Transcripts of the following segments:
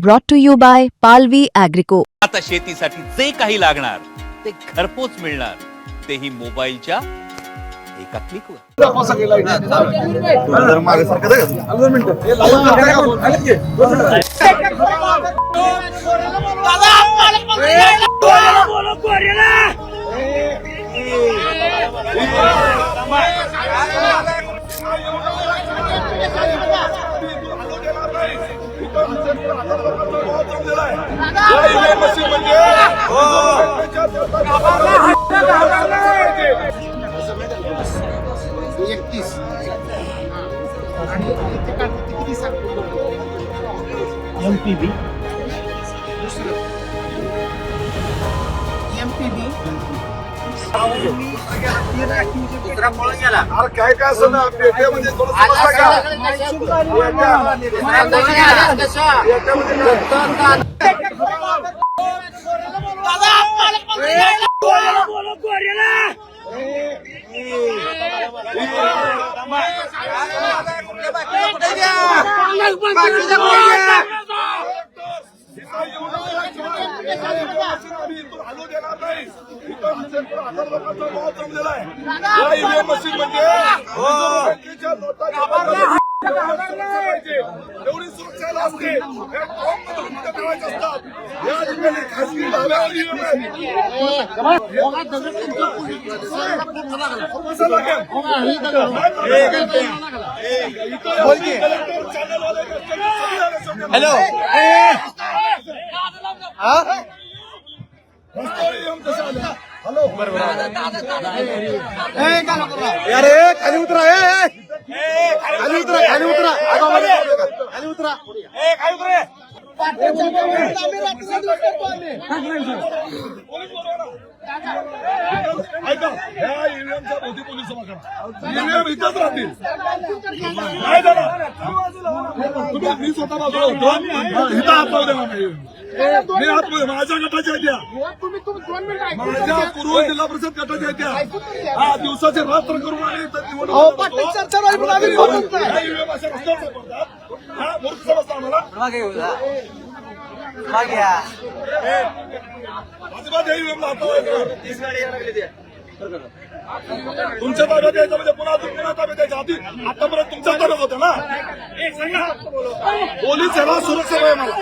brought to you by Palvi Agrico. आता शेतीसाठी जे काही लागणार ते घरपोच मिळणार, तेही मोबाईलच्या एका क्लिकवर. एमपीबी काय काय असं ना पेट्यामध्ये एवढी सुरक्षा असते असतात या ठिकाणी खासगी हॅलो अरे खाली उतरा खाली उतरा खाली उतरा खाली उतरा ऐका ह्या ईव्हीएमच्या भोवती पोलीस जमा करा. ईव्हीएम इथंच राहतील. काय झालं तुम्ही मी स्वतः बाजूला होतो इथं हात लावू देणार नाही. मी आतमध्ये माझ्या गटाच्या द्या माझ्या पूर्व जिल्हा परिषद गटाच्या द्या. हा दिवसाचे रात्र करून आणि मूर्ख समजता आम्हाला अजिबात तुमच्या ताब्यात यायचं म्हणजे पुन्हा ताब्यात यायच्या आधी आतापर्यंत तुमच्या ताब्यात होत्या ना. पोलीस याला सुरक्षा आहे मला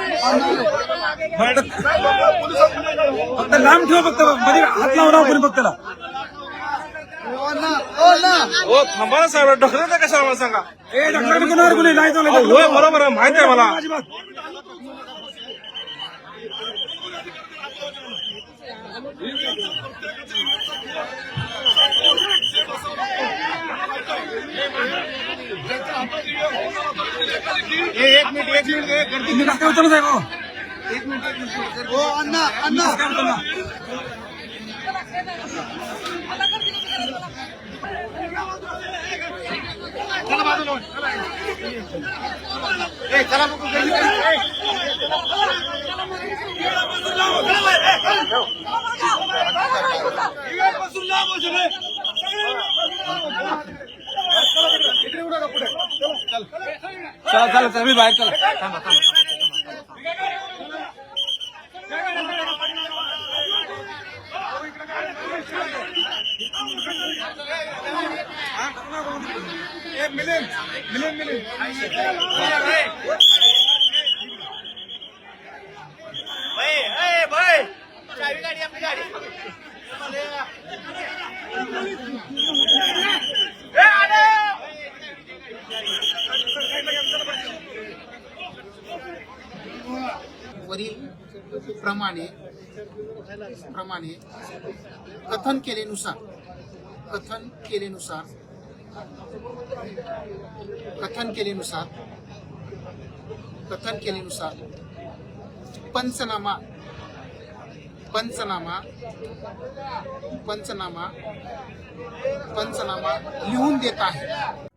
फक्त लांब ठेवा, फक्त मध्ये हात लावणार कोणी फक्त त्याला. हो थांबा ना साहेब, ढकलत कशाला मला सांगा. ढकलत कोणावर कोणी नाही चालत. होय बरोबर आहे, माहिती आहे मला. एक मिनिट काय होतं साहेब? हो अण्णा अण्णा चला बाजूला चला चला चला मी बाहेर चला. मिलिंद गाडी आपली गाडी वरील प्रमाणे कथन केलेनुसार पंचनामा लिहून देत आहे.